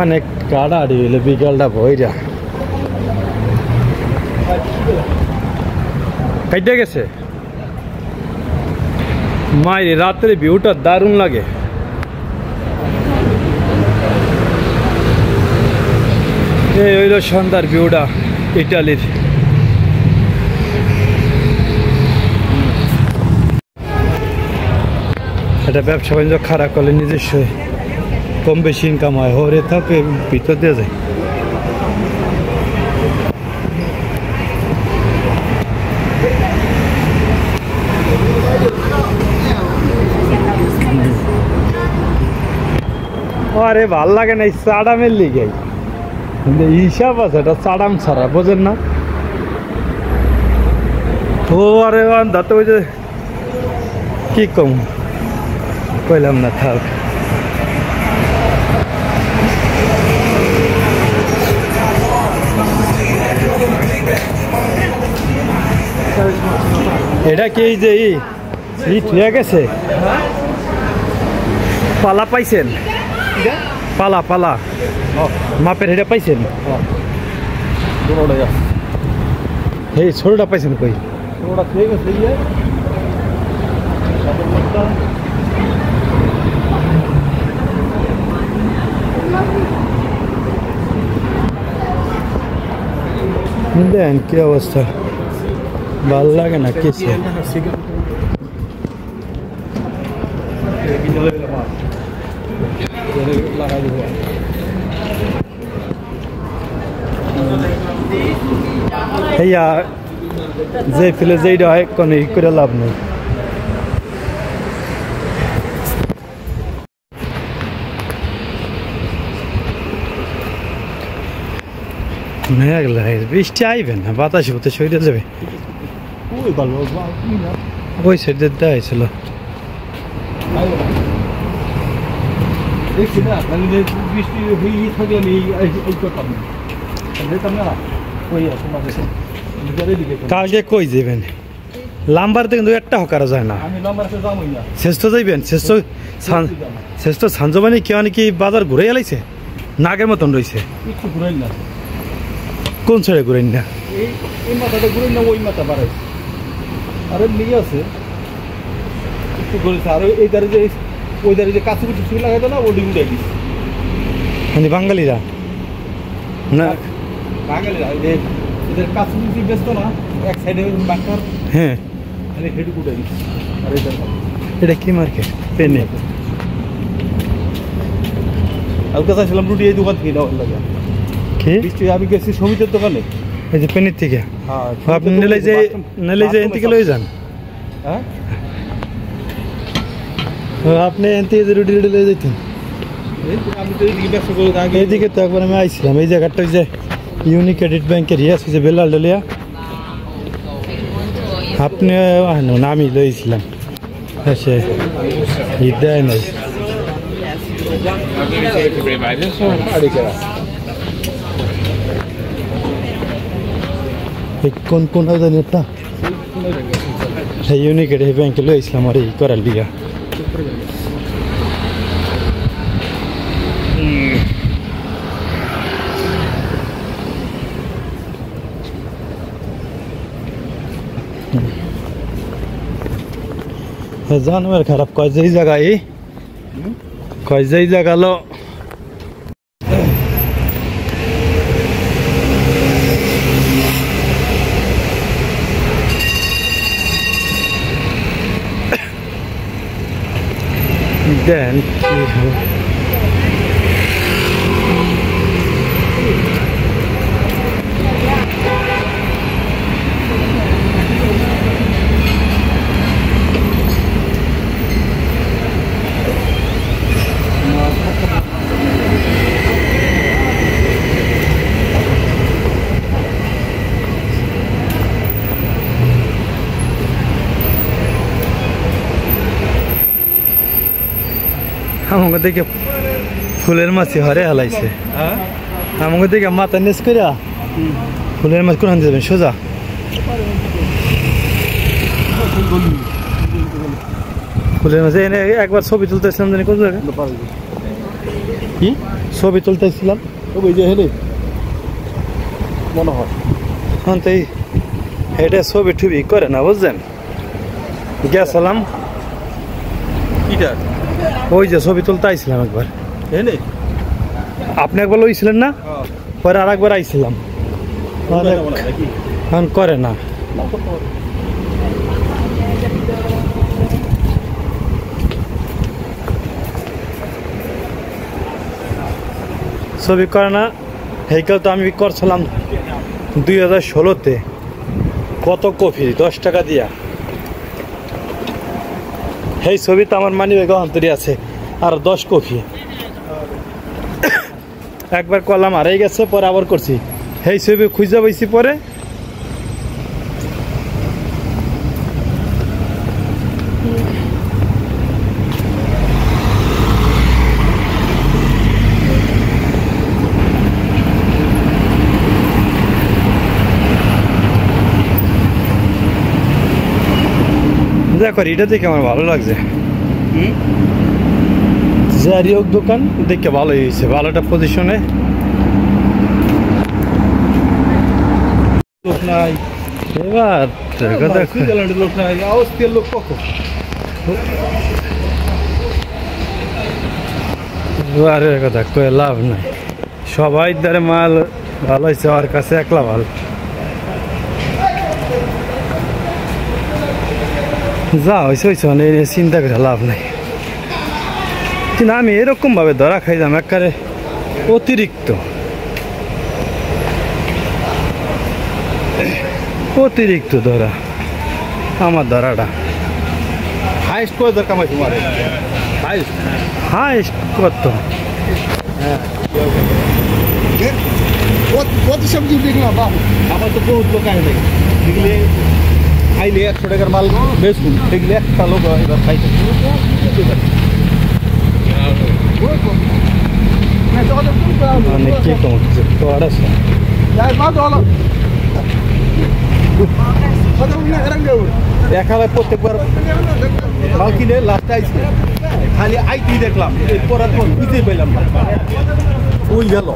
অনেক কাড়াড়ি হইলে বিকালটা বইরা কাইটে গেছে। মায়ের রাত্রে ভিউটা দারুণ লাগে। এই হইল সন্ধ্যার ভিউটা ইটালির। এটা ব্যবসা বাণিজ্য খারাপ করলে নিজস্ব কম বেশি ইনকাম হয়, হরে থাকে ভিতর দিয়ে যায়। আরে ভাল লাগে না এই চাডামের লিগে, হিসাব আছে এটা চাডাম ছাড়া, বোঝেন না? ও আরে দাঁত ওই যে কি কম কইলাম না, থাক। এটা কি যে ঠিক গেছে? পালা পাইছেন? পালা পালা মাপের এটা পাইছেন? এই ছোটটা পাইছেন কই? দেন কি অবস্থা, ভাল লাগে না কিছু। হেয়া যে ফেলে যেইটা হয় কোনো ই করে লাভ নেই। মেঘলা বৃষ্টি আইবে না, বাতাসে হতে সইতে যাবে। ওই সাইডে দেখাইছিল কালকে কই যাবেন? লাম্বারতে কিন্তু একটা হকারা যায় না। শ্রেষ্ঠ যাইবেন? শ্রেষ্ঠ সাঞ্জমানি কেউ নাকি বাজার ঘুরে এলাইছে, নাগের মতন রয়েছে। কোন সাইডে ঘুরেন না? এই মাথাটা ঘুরেন না, ওই মাথা বাড়াই আর নিয়ে আছে একটু ঘুরেছে। আর এই দাঁড়ে যে ওই দাঁড়ে যে কাছে কিছু ছুঁয়ে লাগাইতো না, ওটি উঠে দিস। মানে বাঙালিরা না, বাঙালিরা এদের কাছে কিছু ব্যস্ত না, এক সাইডে বাঁকার। হ্যাঁ হেড উঠে দিস। আর এটা কি মার্কেট? পেনে হালকা চাইছিলাম রুটি এই দোকান থেকে নেওয়ার লাগে। আমি গেছি সমিতের দোকানে, এই যে পেনের থেকে। আপনি নেলে যে এন থেকে লয়ে যান। হ্যাঁ আপনি এন থেকে যে রুটি লয়ে যেতেন। আমি তো এইদিকে ব্যবসা করে আগে এইদিকে তো একবার আমি আইছিলাম। এই জায়গাটা ওই যে ইউনিক ক্রেডিট ব্যাংকের আছে যে বেলাল ডলিয়া, আপনি আমি লইছিলাম। সে ঈদ দেয় নাই। কোন কোন জানি একটা ইউনিক ক্রেডিট ব্যাংকে লইছিলাম আর এই করার লিগা। জানোয়ার খারাপ কয় যেই জায়গায় কয় যেই জায়গা লো দেন আমাকে দেখে ফুলের মাছি হরে হালাইছে। আমাকে দেখে মাথা নিচ করে ফুলের মাছ কোন যাবেন সোজা? ফুলের মাছ এনে একবার ছবি তুলতেছিলাম জানি কোন জায়গায়। কি ছবি তুলতেছিলাম ওই যে হেলে মনে হয় এখন তো এটা ছবি টুবি করে না বুঝছেন গেছিলাম কিটা ওই যে ছবি তুলতে আইছিলাম একবার হেলে আপনি একবার লইছিলেন না পরে আর একবার আইছিলাম এখন করে না ছবি করে না হেইকেল তো আমি করছিলাম 2016-তে কত কফি 10 টাকা দিয়া এই ছবি তো আমার মানি ব্যাগে অন্তরে আছে আর 10 কফি একবার করলাম হারাই গেছে পরে আবার করছি এই ছবি খুঁজে পাইছি পরে দেখো এটা দেখে আমার ভালো লাগছে জারিওক দোকান দেখে ভালোই হয়েছে ভালোটা পজিশনে লোক নাই এবার দেখো সুইজারল্যান্ডের লোক নাই অস্ট্রিয়ার লোক কত আরে কথা কয়ে লাভ নাই সবাই দ্বারে মাল ভালো হয়েছে ওর কাছে একলা ভালো যা হয়েছে হয়েছে মানে চিন্তা করে লাভ নাই কিন্তু আমি এরকম ভাবে ধরা খাইলাম একেবারে অতিরিক্ত ধরা আমার ধরাটা হাইস্ট করে দরকার কামাই তোমার হাইস্ট হাইস্ট কত কত সবজি দেখলাম বাবু আমার তো বহুত লোক আয় নাই দেখলে খাইলে 100 টাকার মাল বেচুন দেখলে একটা লোক এবার খাইতে মানে কি কম আছে দেখালে প্রত্যেকবার মাল কিনে লাস্টে আইসে খালি আইটি দেখলাম এরপর আর বুঝতে পেলাম না ওই গেল